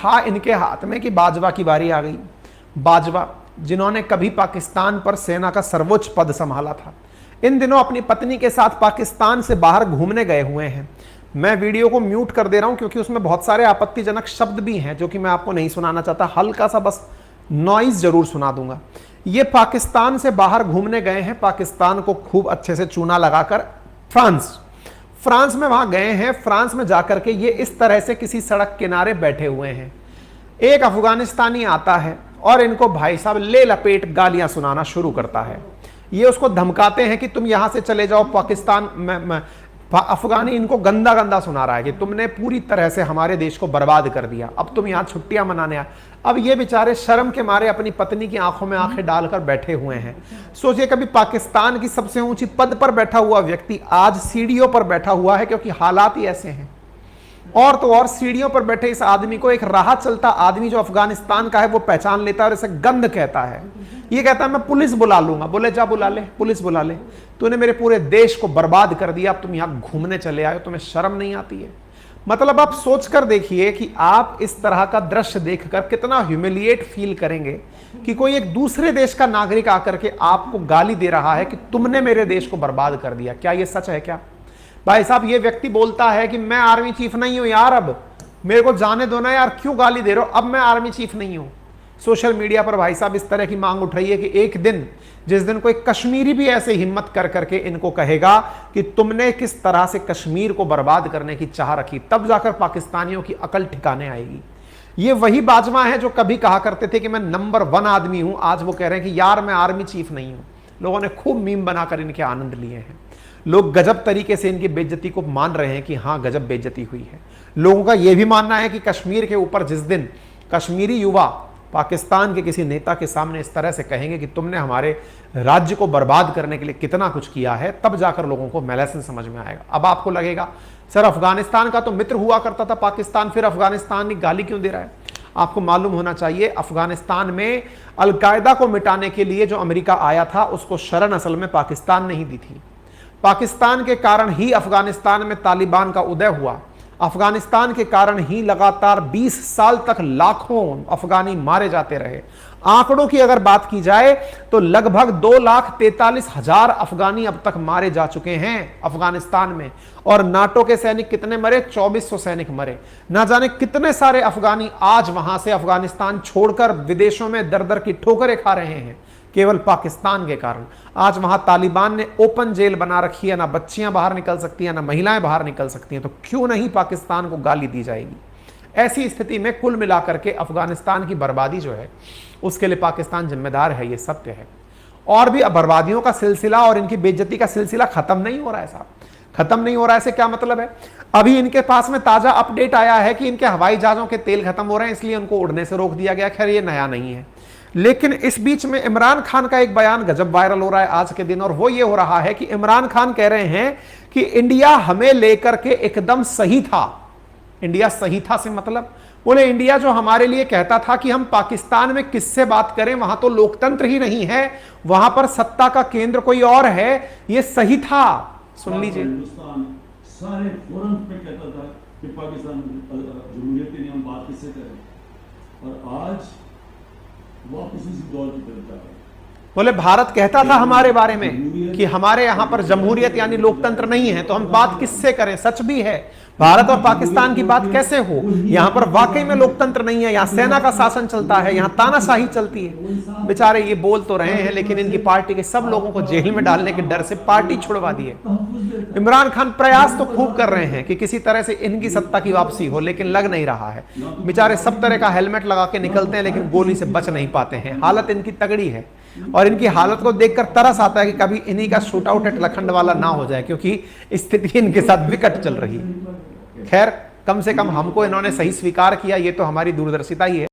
था इनके हाथ में कि बाजवा की बारी आ गई। बाजवा जिन्होंने कभी पाकिस्तान पर सेना का सर्वोच्च पद संभाला था, इन दिनों अपनी पत्नी के साथ पाकिस्तान से बाहर घूमने गए हुए हैं। मैं वीडियो को म्यूट कर दे रहा हूं क्योंकि उसमें बहुत सारे आपत्तिजनक शब्द भी हैं जो कि मैं आपको नहीं सुनाना चाहता, हल्का सा बस नॉइज जरूर सुना दूंगा। ये पाकिस्तान से बाहर घूमने गए हैं, पाकिस्तान को खूब अच्छे से चूना लगाकर फ्रांस में वहां गए हैं। फ्रांस में जाकर के ये इस तरह से किसी सड़क किनारे बैठे हुए हैं। एक अफगानिस्तानी आता है और इनको भाई साहब ले लपेट गालियां सुनाना शुरू करता है। ये उसको धमकाते हैं कि तुम यहां से चले जाओ पाकिस्तान में। अफगानी इनको गंदा गंदा सुना रहा है कि तुमने पूरी तरह से हमारे देश को बर्बाद कर दिया, अब तुम यहां छुट्टियां मनाने आए। अब ये बेचारे शर्म के मारे अपनी पत्नी की आंखों में आंखें डालकर बैठे हुए हैं। सोचिए, कभी पाकिस्तान की सबसे ऊंची पद पर बैठा हुआ व्यक्ति आज सीढ़ियों पर बैठा हुआ है, क्योंकि हालात ही ऐसे हैं। और तो और सीढ़ियों पर बैठे इस आदमी को एक राह चलता आदमी जो अफगानिस्तान का है वो पहचान लेता है और इसे गंद कहता है। ये कहता है मैं पुलिस बुला लूंगा। बोले जा बुला ले, पुलिस बुला ले, तूने मेरे पूरे देश को बर्बाद कर दिया, अब तुम यहां घूमने चले आए हो, तुम्हें शर्म नहीं आती है? मतलब आप सोचकर देखिए कि आप इस तरह का दृश्य देखकर कितना ह्यूमिलिएट फील करेंगे कि कोई एक दूसरे देश का नागरिक आकर के आपको गाली दे रहा है कि तुमने मेरे देश को बर्बाद कर दिया। क्या ये सच है? क्या भाई साहब, ये व्यक्ति बोलता है कि मैं आर्मी चीफ नहीं हूं यार, अब मेरे को जाने दो ना यार, क्यों गाली दे रहे हो, अब मैं आर्मी चीफ नहीं हूं। सोशल मीडिया पर भाई साहब इस तरह की मांग उठ रही है कि एक दिन जिस दिन कोई कश्मीरी भी ऐसे हिम्मत कर करके इनको कहेगा कि तुमने किस तरह से कश्मीर को बर्बाद करने की चाह रखी, तब जाकर पाकिस्तानियों की अकल ठिकाने आएगी। ये वही बाजवा है जो कभी कहा करते थे कि मैं नंबर 1 आदमी हूं, आज वो कह रहे हैं कि यार मैं आर्मी चीफ नहीं हूं। लोगों ने खूब मीम बनाकर इनके आनंद लिए हैं। लोग गजब तरीके से इनकी बेइज्जती को मान रहे हैं कि हाँ गजब बेइज्जती हुई है। लोगों का यह भी मानना है कि कश्मीर के ऊपर जिस दिन कश्मीरी युवा पाकिस्तान के किसी नेता के सामने इस तरह से कहेंगे कि तुमने हमारे राज्य को बर्बाद करने के लिए कितना कुछ किया है, तब जाकर लोगों को मैलेसन समझ में आएगा। अब आपको लगेगा सर अफगानिस्तान का तो मित्र हुआ करता था पाकिस्तान, फिर अफगानिस्तान की गाली क्यों दे रहा है? आपको मालूम होना चाहिए अफगानिस्तान में अलकायदा को मिटाने के लिए जो अमेरिका आया था उसको शरण असल में पाकिस्तान नहीं दी थी। पाकिस्तान के कारण ही अफगानिस्तान में तालिबान का उदय हुआ। अफगानिस्तान के कारण ही लगातार 20 साल तक लाखों अफगानी मारे जाते रहे। आंकड़ों की अगर बात की जाए तो लगभग 2,43,000 अफगानी अब तक मारे जा चुके हैं अफगानिस्तान में। और नाटो के सैनिक कितने मरे? 2400 सैनिक मरे। ना जाने कितने सारे अफगानी आज वहां से अफगानिस्तान छोड़कर विदेशों में दर दर की ठोकरें खा रहे हैं केवल पाकिस्तान के कारण। आज वहां तालिबान ने ओपन जेल बना रखी है, ना बच्चियां बाहर निकल सकती हैं, ना महिलाएं बाहर निकल सकती हैं। तो क्यों नहीं पाकिस्तान को गाली दी जाएगी? ऐसी स्थिति में कुल मिलाकर के अफगानिस्तान की बर्बादी जो है उसके लिए पाकिस्तान जिम्मेदार है, ये सत्य है। और भी बर्बादियों का सिलसिला और इनकी बेइज्जती का सिलसिला खत्म नहीं हो रहा है साहब, खत्म नहीं हो रहा है। इससे क्या मतलब है? अभी इनके पास में ताजा अपडेट आया है कि इनके हवाई जहाजों के तेल खत्म हो रहे हैं, इसलिए उनको उड़ने से रोक दिया गया। खैर ये नया नहीं है, लेकिन इस बीच में इमरान खान का एक बयान गजब वायरल हो रहा है आज के दिन। और वो ये हो रहा है कि इमरान खान कह रहे हैं कि इंडिया हमें लेकर के एकदम सही था। इंडिया सही था से मतलब? बोले इंडिया जो हमारे लिए कहता था कि हम पाकिस्तान में किससे बात करें, वहां तो लोकतंत्र ही नहीं है, वहां पर सत्ता का केंद्र कोई और है, ये सही था। सुन लीजिए। सारे फोरम पे कहता था कि पाकिस्तान जमहूरियत के लिए हम बात किससे करें, और आज वापस इसी दौर की तरफ जा रहे हैं। बोले भारत कहता था हमारे बारे में कि हमारे यहां पर जमहूरियत यानी लोकतंत्र नहीं है, तो हम बात किससे करें? सच भी है, भारत और पाकिस्तान की बात कैसे हो? यहां पर वाकई में लोकतंत्र नहीं है, यहां सेना का शासन चलता है, यहां तानाशाही चलती है। बेचारे ये बोल तो रहे हैं, लेकिन इनकी पार्टी के सब लोगों को जेल में डालने के डर से पार्टी छुड़वा दी है। इमरान खान प्रयास तो खूब कर रहे हैं कि किसी तरह से इनकी सत्ता की वापसी हो, लेकिन लग नहीं रहा है। बेचारे सब तरह का हेलमेट लगा के निकलते हैं, लेकिन गोली से बच नहीं पाते हैं। हालत इनकी तगड़ी है और इनकी हालत को देखकर तरस आता है कि कभी इन्हीं का शूट आउट एट लखनऊ वाला ना हो जाए, क्योंकि स्थिति इनके साथ विकट चल रही है। खैर कम से कम हमको इन्होंने सही स्वीकार किया, ये तो हमारी दूरदर्शिता ही है।